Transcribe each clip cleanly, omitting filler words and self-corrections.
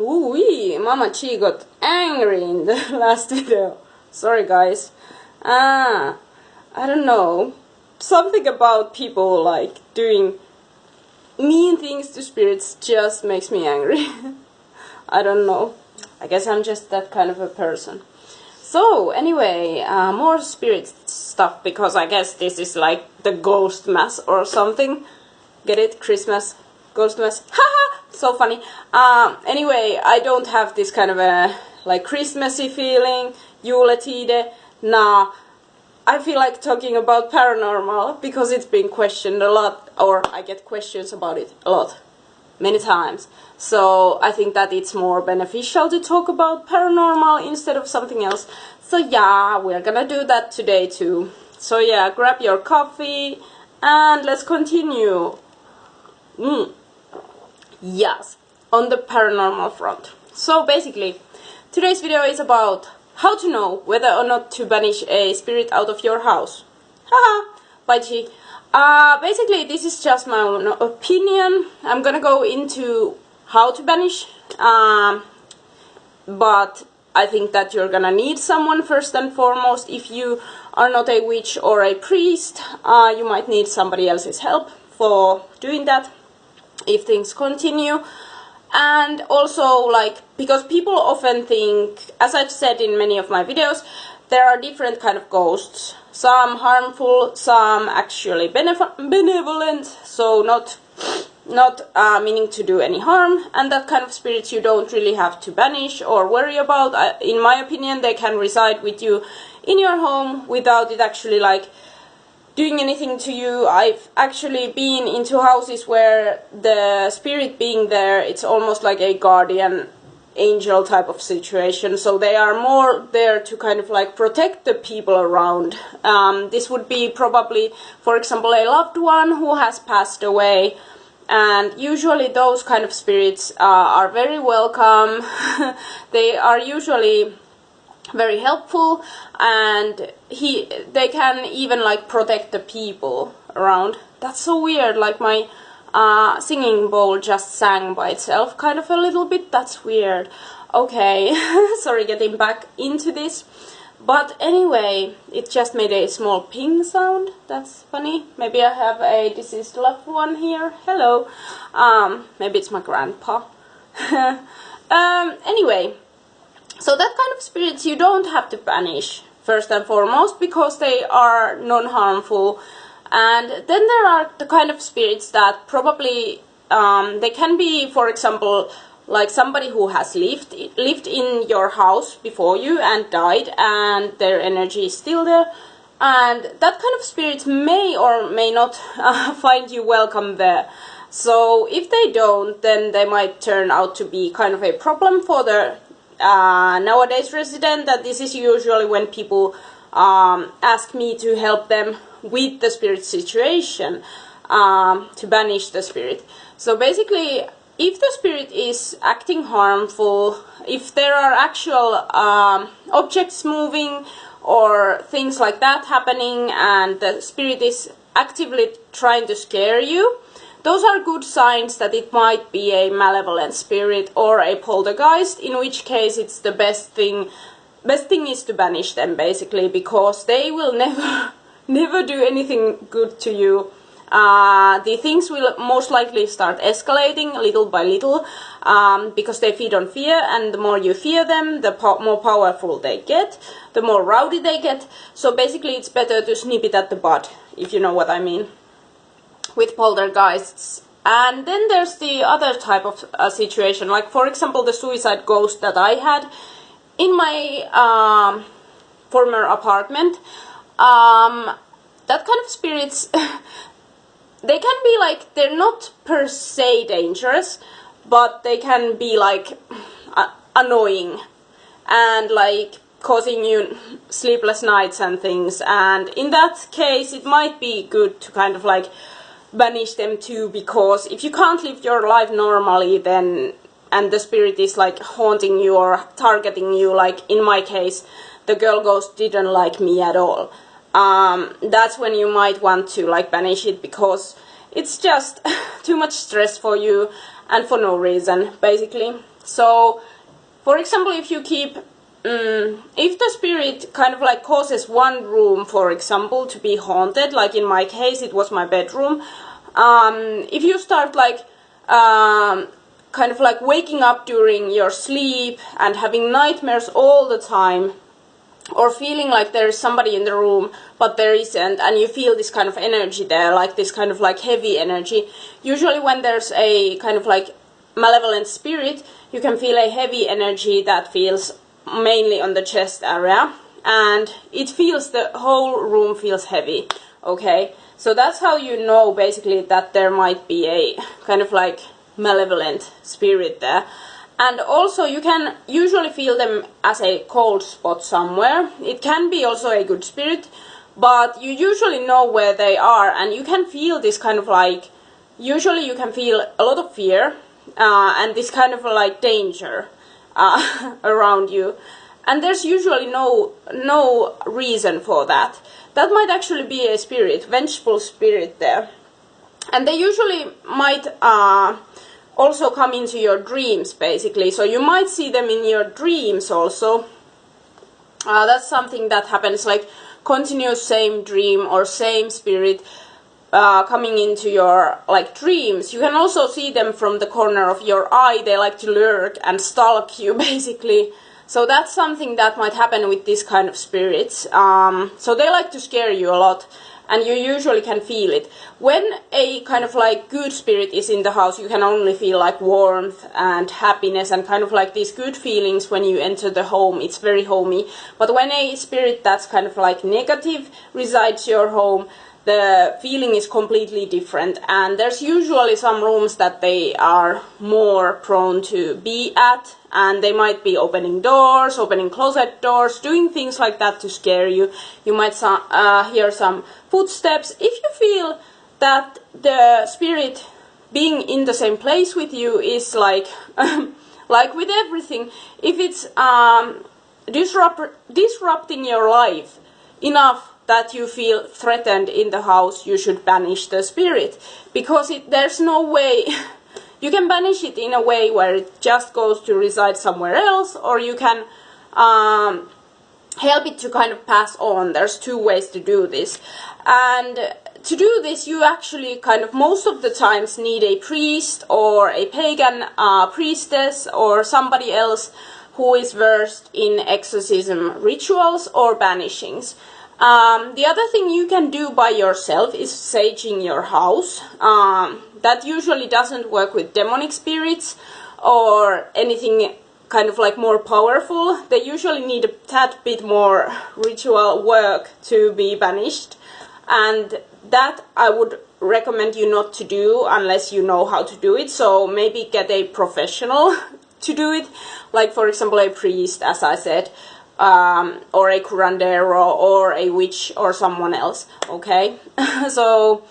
Ooh-wee, Mama Chi got angry in the last video. Sorry guys. I don't know. Something about people like doing mean things to spirits just makes me angry. I don't know. I guess I'm just that kind of a person. So anyway, more spirit stuff, because I guess this is like the ghost mass or something. Get it? Christmas. Ghost mass. Haha! So funny. Anyway, I don't have this kind of a like Christmassy feeling. Juletide. Nah. I feel like talking about paranormal because it's been questioned a lot, or I get questions about it a lot, many times. So I think that it's more beneficial to talk about paranormal instead of something else. So yeah, we're gonna do that today too. So yeah, grab your coffee and let's continue. Yes, on the paranormal front. So basically, today's video is about how to know whether or not to banish a spirit out of your house. Haha, bye Chi. Basically, this is just my own opinion. I'm gonna go into how to banish, but I think that you're gonna need someone first and foremost. If you are not a witch or a priest, you might need somebody else's help for doing that if things continue. And also, like, because people often think, as I've said in many of my videos, there are different kind of ghosts. Some harmful, some actually benevolent, so not meaning to do any harm. And that kind of spirits you don't really have to banish or worry about. In my opinion, they can reside with you in your home without it actually like doing anything to you. I've actually been into houses where the spirit being there, it's almost like a guardian angel type of situation. So they are more there to kind of like protect the people around. This would be probably, for example, a loved one who has passed away. And usually those kind of spirits are very welcome. They are usually very helpful, and they can even like protect the people around. That's so weird, like my singing bowl just sang by itself kind of a little bit. That's weird. Okay, sorry, getting back into this, but anyway, it just made a small ping sound. That's funny. Maybe I have a deceased loved one here. Hello. Maybe it's my grandpa. Anyway, so that kind of spirits you don't have to banish, first and foremost, because they are non-harmful. And then there are the kind of spirits that probably, they can be, for example, like somebody who has lived in your house before you and died, and their energy is still there. And that kind of spirits may or may not find you welcome there. So if they don't, then they might turn out to be kind of a problem for the nowadays resident. That this is usually when people ask me to help them with the spirit situation, to banish the spirit. So basically, if the spirit is acting harmful, if there are actual objects moving or things like that happening, and the spirit is actively trying to scare you, those are good signs that it might be a malevolent spirit or a poltergeist, in which case it's the best thing is to banish them, basically, because they will never do anything good to you. The things will most likely start escalating little by little, because they feed on fear, and the more you fear them, the more powerful they get, the more rowdy they get. So basically it's better to snip it at the bud, if you know what I mean, with poltergeists. And then there's the other type of situation, like for example the suicide ghost that I had in my former apartment. That kind of spirits, they can be like, they're not per se dangerous, but they can be like annoying and like causing you sleepless nights and things. And in that case it might be good to kind of like banish them too, because if you can't live your life normally, then, and the spirit is like haunting you or targeting you, like in my case the girl ghost didn't like me at all, that's when you might want to like banish it, because it's just too much stress for you and for no reason, basically. So, for example, if you keep, if the spirit kind of like causes one room, for example, to be haunted, like in my case, it was my bedroom. If you start like, kind of like waking up during your sleep and having nightmares all the time, or feeling like there is somebody in the room but there isn't, and you feel this kind of energy there, like this kind of like heavy energy. Usually when there's a kind of like malevolent spirit, you can feel a heavy energy that feels mainly on the chest area, and it feels, the whole room feels heavy. Okay, so that's how you know basically that there might be a kind of like malevolent spirit there. And also you can usually feel them as a cold spot somewhere. It can be also a good spirit, but you usually know where they are, and you can feel this kind of like, usually you can feel a lot of fear and this kind of like danger around you. And there's usually no reason for that. That might actually be a spirit, vengeful spirit there. And they usually might also come into your dreams, basically. So you might see them in your dreams also. That's something that happens, like continuous same dream or same spirit coming into your like dreams. You can also see them from the corner of your eye. They like to lurk and stalk you, basically. So that's something that might happen with this kind of spirits. So they like to scare you a lot, and you usually can feel it. When a kind of like good spirit is in the house, you can only feel like warmth and happiness and kind of like these good feelings when you enter the home. It's very homey. But when a spirit that's kind of like negative resides your home, the feeling is completely different. And there's usually some rooms that they are more prone to be at, and they might be opening doors, opening closet doors, doing things like that to scare you. You might hear some footsteps. If you feel that the spirit being in the same place with you is like, like with everything, if it's disrupting your life enough that you feel threatened in the house, you should banish the spirit, because there's no way. You can banish it in a way where it just goes to reside somewhere else, or you can help it to kind of pass on. There's two ways to do this. And to do this, you actually kind of most of the times need a priest or a pagan priestess or somebody else who is versed in exorcism rituals or banishings. The other thing you can do by yourself is saging your house. That usually doesn't work with demonic spirits or anything kind of like more powerful. They usually need a tad bit more ritual work to be banished, and that I would recommend you not to do unless you know how to do it. So maybe get a professional to do it, like for example a priest, as I said, or a curandero or a witch or someone else. Okay. So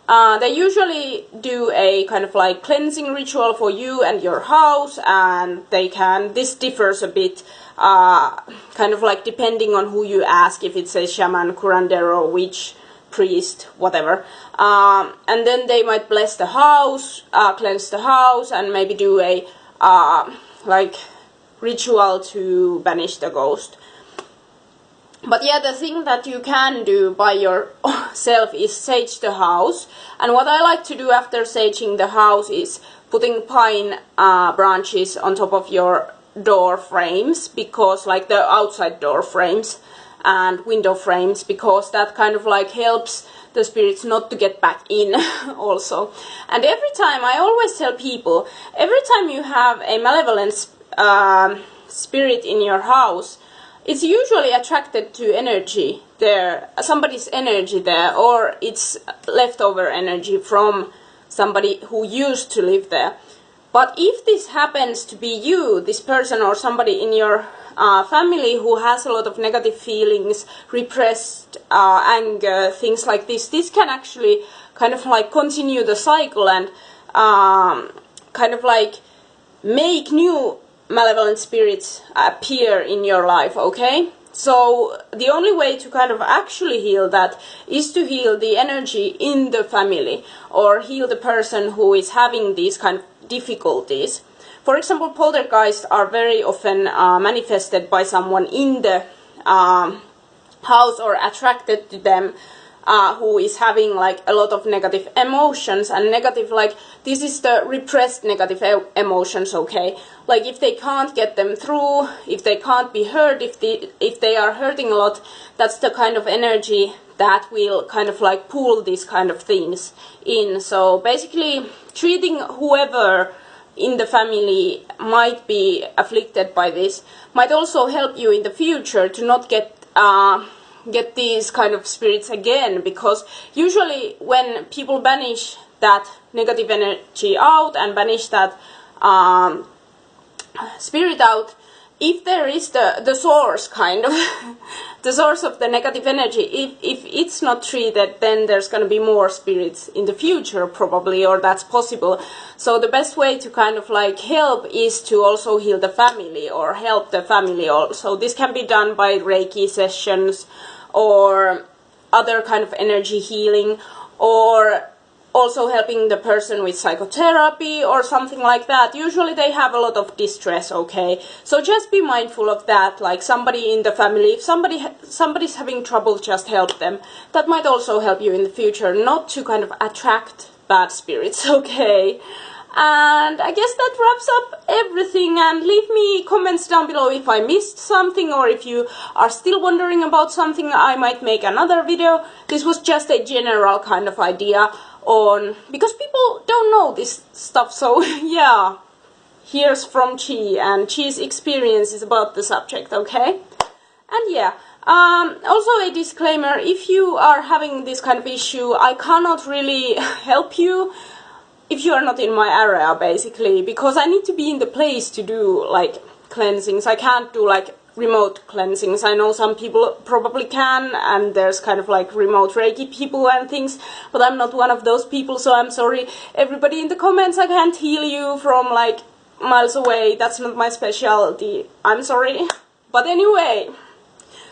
they usually do a kind of like cleansing ritual for you and your house, and this differs a bit, kind of like depending on who you ask, if it's a shaman, curandero, witch, priest, whatever. And then they might bless the house, cleanse the house, and maybe do a like ritual to banish the ghost. But yeah, the thing that you can do by yourself is sage the house. And what I like to do after saging the house is putting pine branches on top of your door frames, because like the outside door frames and window frames, because that kind of like helps the spirits not to get back in also. And every time, I always tell people, every time you have a malevolent spirit in your house, it's usually attracted to energy there, somebody's energy there, or it's leftover energy from somebody who used to live there. But if this happens to be you, this person or somebody in your family who has a lot of negative feelings, repressed anger, things like this can actually kind of like continue the cycle and kind of like make new malevolent spirits appear in your life, okay? So the only way to kind of actually heal that is to heal the energy in the family, or heal the person who is having these kind of difficulties. For example, poltergeists are very often manifested by someone in the house or attracted to them, who is having like a lot of negative emotions, and negative, like, this is the repressed negative emotions, okay? Like, if they can't get them through, if they can't be heard, if they are hurting a lot, that's the kind of energy that will kind of like pull these kind of things in. So basically, treating whoever in the family might be afflicted by this might also help you in the future to not get these kind of spirits again, because usually when people banish that negative energy out and banish that spirit out, if there is the source, kind of the source of the negative energy, if it's not treated, then there's going to be more spirits in the future probably, or that's possible. So the best way to kind of like help is to also heal the family or help the family also. This can be done by Reiki sessions or other kind of energy healing, or also helping the person with psychotherapy or something like that. Usually they have a lot of distress, okay? So just be mindful of that, like somebody in the family, if somebody's having trouble, just help them. That might also help you in the future, not to kind of attract bad spirits, okay? And I guess that wraps up everything, and leave me comments down below if I missed something, or if you are still wondering about something, I might make another video. This was just a general kind of idea on, because people don't know this stuff, so yeah, here's from Chi, and Chi's experiences about the subject, okay? And yeah, also a disclaimer, if you are having this kind of issue, I cannot really help you if you are not in my area, basically, because I need to be in the place to do like cleansings. I can't do like remote cleansings. I know some people probably can, and there's kind of like remote Reiki people and things, but I'm not one of those people, so I'm sorry everybody in the comments, I can't heal you from like miles away. That's not my specialty, I'm sorry. But anyway,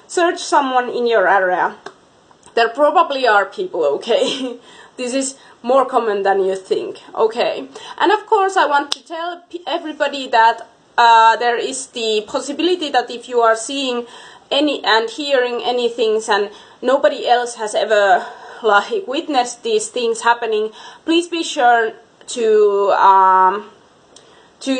search someone in your area. There probably are people, okay? This is more common than you think, okay? And of course I want to tell everybody that there is the possibility that if you are seeing any and hearing any things and nobody else has ever like witnessed these things happening, please be sure to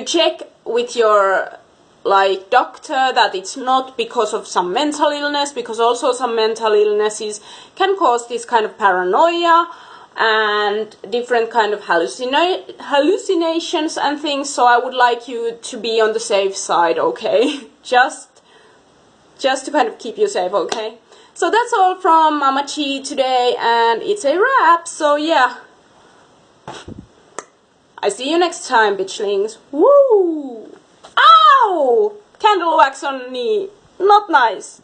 check with your like doctor that it's not because of some mental illness, because also some mental illnesses can cause this kind of paranoia and different kind of hallucinations and things. So I would like you to be on the safe side, okay? just to kind of keep you safe, okay? So that's all from Mama Chi today, and it's a wrap. So yeah, I see you next time, bitchlings. Woo! Ow! Candle wax on knee. Not nice.